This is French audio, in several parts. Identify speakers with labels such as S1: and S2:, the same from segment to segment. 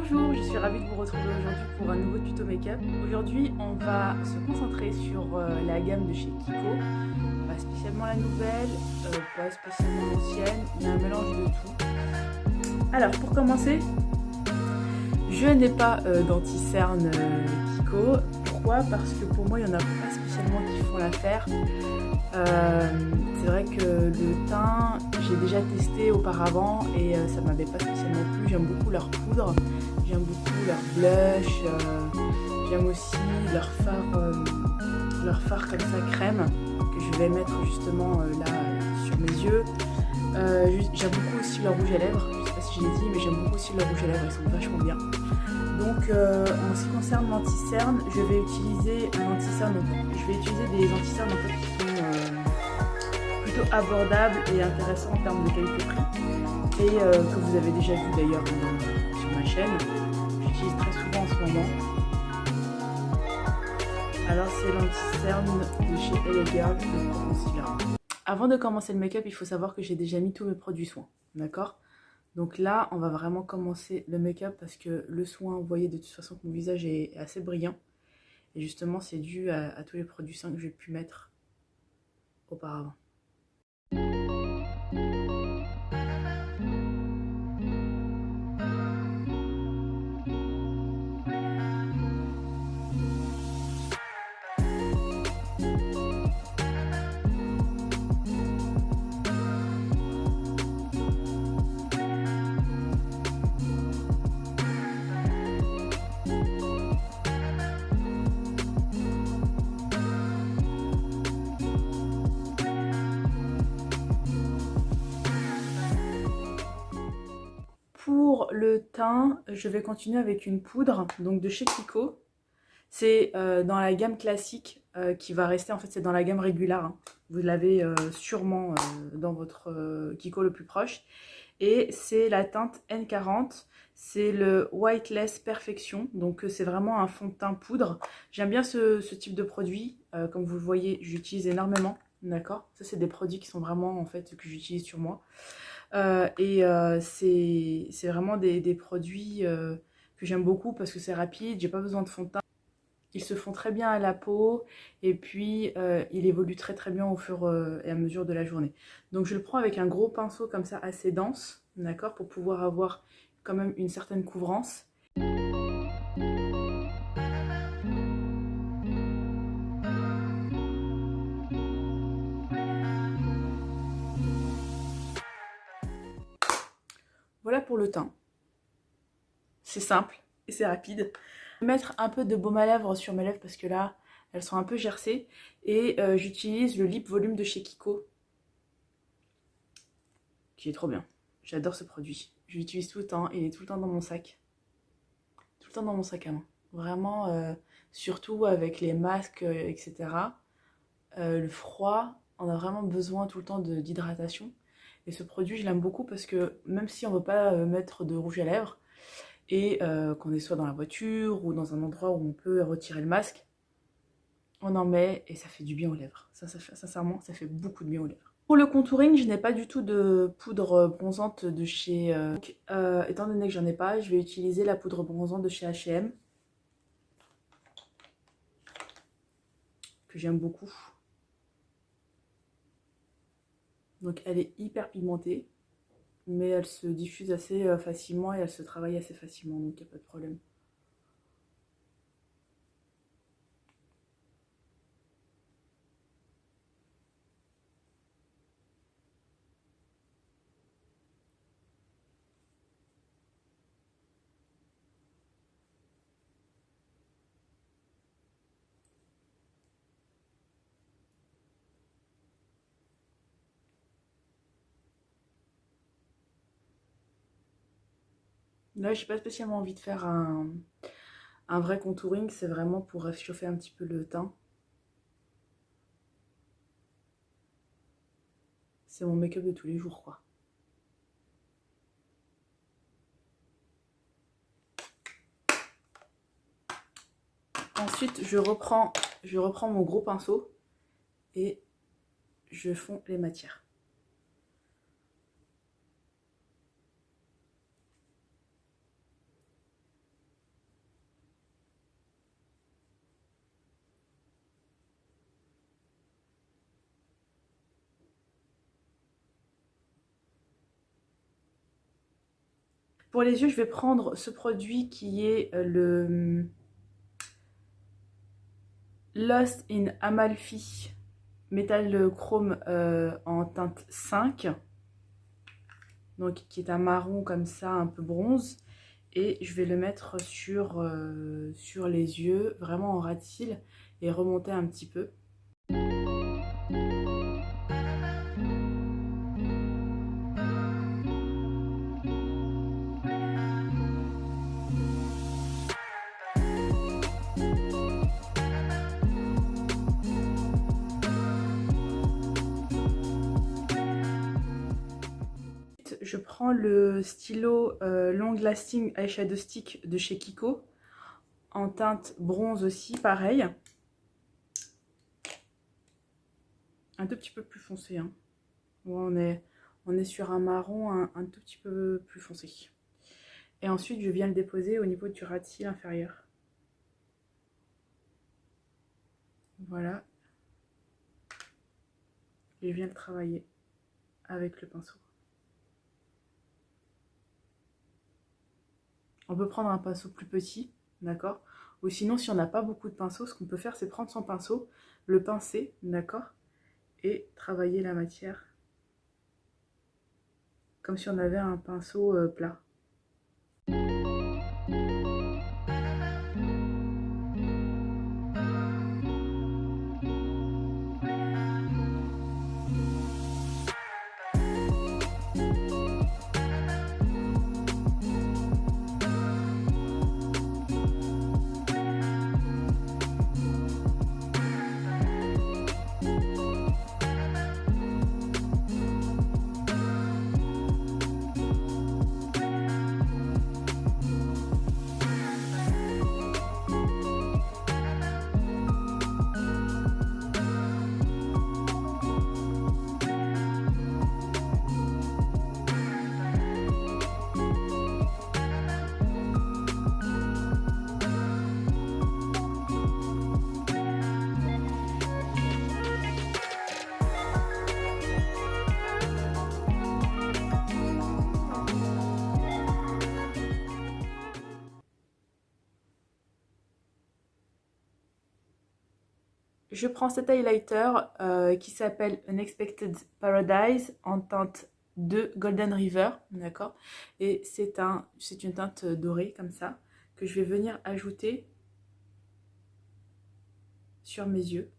S1: Bonjour, je suis ravie de vous retrouver aujourd'hui pour un nouveau tuto make-up. Aujourd'hui, on va se concentrer sur la gamme de chez Kiko. Pas spécialement la nouvelle, pas spécialement l'ancienne, mais un mélange de tout. Alors, pour commencer, je n'ai pas d'anti-cerne Kiko. Pourquoi? Parce que pour moi, il n'y en a pas spécialement qui font l'affaire. C'est vrai que le teint, j'ai déjà testé auparavant et ça m'avait pas spécialement plu. J'aime beaucoup leur poudre, j'aime beaucoup leur blush, j'aime aussi leur fard comme ça crème que je vais mettre justement là sur mes yeux. J'aime beaucoup aussi leur rouge à lèvres, je sais pas si je l'ai dit, mais j'aime beaucoup aussi leur rouge à lèvres, ils sont vachement bien. Donc en ce qui concerne l'anti-cerne, je vais utiliser un anti-cerne, je vais utiliser des anti-cernes en fait qui sont plutôt abordables et intéressants en termes de qualité-prix et que vous avez déjà vu d'ailleurs sur ma chaîne. J'utilise très souvent en ce moment. Alors c'est l'anti-cerne de chez LA Girl, le Pro Concealer. Avant de commencer le make-up, il faut savoir que j'ai déjà mis tous mes produits soins, d'accord? Donc là, on va vraiment commencer le make-up parce que le soin, vous voyez de toute façon que mon visage est assez brillant. Et justement, c'est dû à tous les produits soins que j'ai pu mettre auparavant. Pour le teint, je vais continuer avec une poudre donc de chez Kiko. C'est dans la gamme classique qui va rester, en fait c'est dans la gamme régulière. Hein. Vous l'avez sûrement dans votre Kiko le plus proche. Et c'est la teinte N40, c'est le Whiteless Perfection. Donc c'est vraiment un fond de teint poudre. J'aime bien ce type de produit, comme vous le voyez j'utilise énormément. D'accord, ça c'est des produits qui sont vraiment en fait que j'utilise sur moi. C'est vraiment des produits que j'aime beaucoup parce que c'est rapide, j'ai pas besoin de fond de teint. Ils se font très bien à la peau et puis il évolue très bien au fur et à mesure de la journée. Donc je le prends avec un gros pinceau comme ça assez dense, d'accord, pour pouvoir avoir quand même une certaine couvrance. Voilà pour le teint. C'est simple et c'est rapide. Je vais mettre un peu de baume à lèvres sur mes lèvres parce que là, elles sont un peu gercées. Et j'utilise le Lip Volume de chez Kiko, qui est trop bien. J'adore ce produit. Je l'utilise tout le temps, il est tout le temps dans mon sac. Tout le temps dans mon sac à main. Vraiment, surtout avec les masques, etc. Le froid, on a vraiment besoin tout le temps d'hydratation. Et ce produit, je l'aime beaucoup parce que même si on ne veut pas mettre de rouge à lèvres, et qu'on est soit dans la voiture ou dans un endroit où on peut retirer le masque, on en met et ça fait du bien aux lèvres. Sincèrement, ça fait beaucoup de bien aux lèvres. Pour le contouring, je n'ai pas du tout de poudre bronzante de chez... étant donné que j'en ai pas, je vais utiliser la poudre bronzante de chez H&M, que j'aime beaucoup. Donc elle est hyper pigmentée, mais elle se diffuse assez facilement et elle se travaille assez facilement, donc il n'y a pas de problème. Là, j'ai pas spécialement envie de faire un vrai contouring, c'est vraiment pour réchauffer un petit peu le teint. C'est mon make-up de tous les jours, quoi. Ensuite, je reprends mon gros pinceau et je fonds les matières. Pour les yeux, je vais prendre ce produit qui est le Lost in Amalfi Métal Chrome en teinte 5. Donc qui est un marron comme ça, un peu bronze. Et je vais le mettre sur les yeux, vraiment en ras de cils, et remonter un petit peu. Je prends le stylo Long Lasting Eyeshadow Stick de chez Kiko, en teinte bronze aussi, pareil. Un tout petit peu plus foncé, hein. On est sur un marron un tout petit peu plus foncé. Et ensuite, je viens le déposer au niveau du ras de cils inférieur. Voilà. Et je viens le travailler avec le pinceau. On peut prendre un pinceau plus petit, d'accord? Ou sinon, si on n'a pas beaucoup de pinceaux, ce qu'on peut faire, c'est prendre son pinceau, le pincer, d'accord? Et travailler la matière comme si on avait un pinceau plat. Je prends cet highlighter qui s'appelle Unexpected Paradise en teinte 2 Golden River, d'accord? Et c'est une teinte dorée comme ça que je vais venir ajouter sur mes yeux.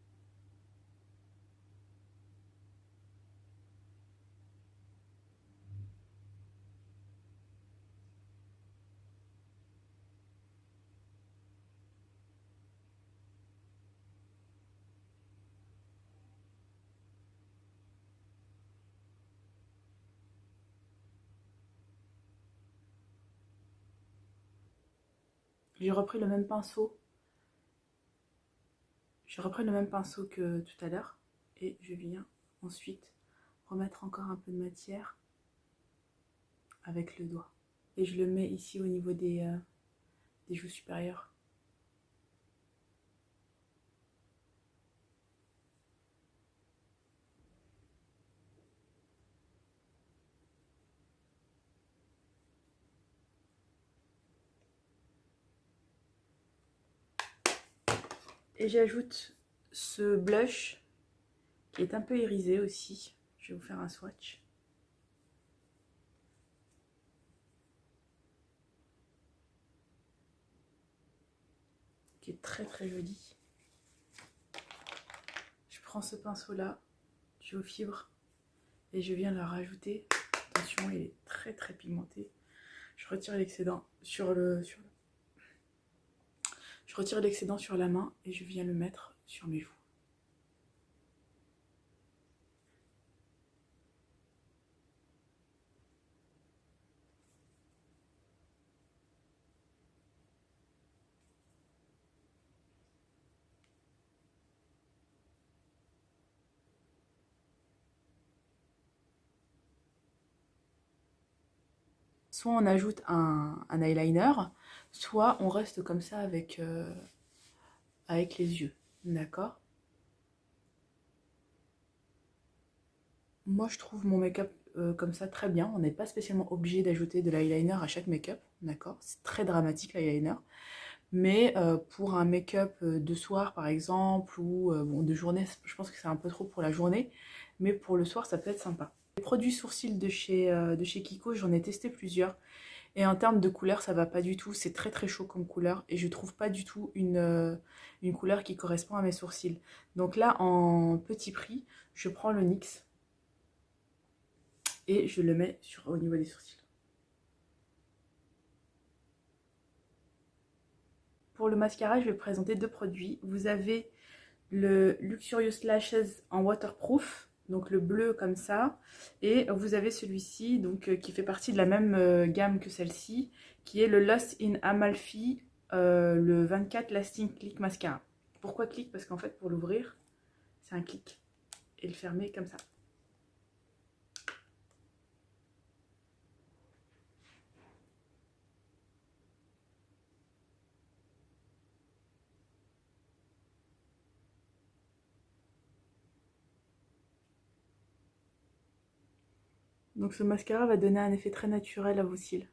S1: J'ai repris le même pinceau. J'ai repris le même pinceau que tout à l'heure et je viens ensuite remettre encore un peu de matière avec le doigt. Et je le mets ici au niveau des joues supérieures. Et j'ajoute ce blush qui est un peu irisé aussi. Je vais vous faire un swatch. Qui est très très joli. Je prends ce pinceau là, du haut fibre, et je viens le rajouter. Attention, il est très très pigmenté. Je retire l'excédent je retire l'excédent sur la main et je viens le mettre sur mes joues. Soit on ajoute un eyeliner, soit on reste comme ça avec les yeux, d'accord? Moi je trouve mon make-up comme ça très bien. On n'est pas spécialement obligé d'ajouter de l'eyeliner à chaque make-up, d'accord? C'est très dramatique l'eyeliner. Mais pour un make-up de soir par exemple, ou bon, de journée, je pense que c'est un peu trop pour la journée, mais pour le soir ça peut être sympa. Les produits sourcils de chez Kiko, j'en ai testé plusieurs. Et en termes de couleur, ça va pas du tout. C'est très très chaud comme couleur. Et je trouve pas du tout une couleur qui correspond à mes sourcils. Donc là, en petit prix, je prends le NYX. Et je le mets au niveau des sourcils. Pour le mascara, je vais présenter deux produits. Vous avez le Luxurious Lashes en waterproof, donc le bleu comme ça, et vous avez celui-ci donc qui fait partie de la même gamme que celle-ci, qui est le Lost in Amalfi, le 24 Lasting Click Mascara. Pourquoi clic? Parce qu'en fait pour l'ouvrir, c'est un clic, et le fermer comme ça. Donc ce mascara va donner un effet très naturel à vos cils.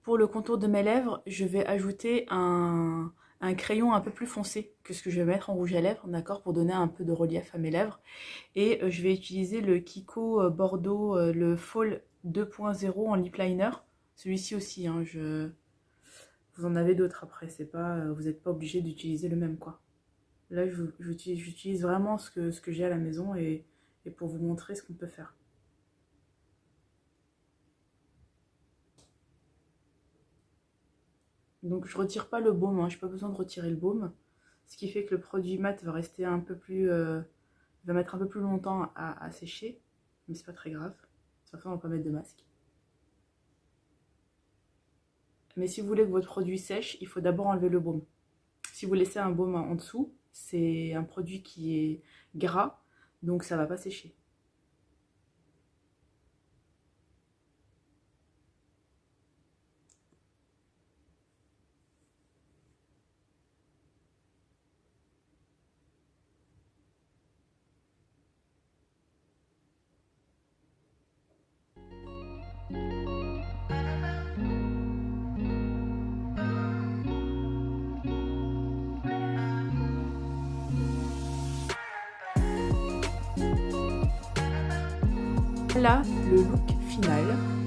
S1: Pour le contour de mes lèvres, je vais ajouter un crayon un peu plus foncé que ce que je vais mettre en rouge à lèvres, d'accord, pour donner un peu de relief à mes lèvres. Et je vais utiliser le Kiko Bordeaux, le Fall 2.0 en lip liner. Celui-ci aussi, hein, vous en avez d'autres après, c'est pas, vous n'êtes pas obligé d'utiliser le même, quoi. Là, j'utilise vraiment ce que j'ai à la maison et pour vous montrer ce qu'on peut faire. Donc je retire pas le baume, hein, j'ai pas besoin de retirer le baume. Ce qui fait que le produit mat va rester un peu plus... va mettre un peu plus longtemps à sécher. Mais c'est pas très grave. De toute façon, on va pas mettre de masque. Mais si vous voulez que votre produit sèche, il faut d'abord enlever le baume. Si vous laissez un baume en dessous, c'est un produit qui est gras, donc ça va pas sécher. Voilà le look final.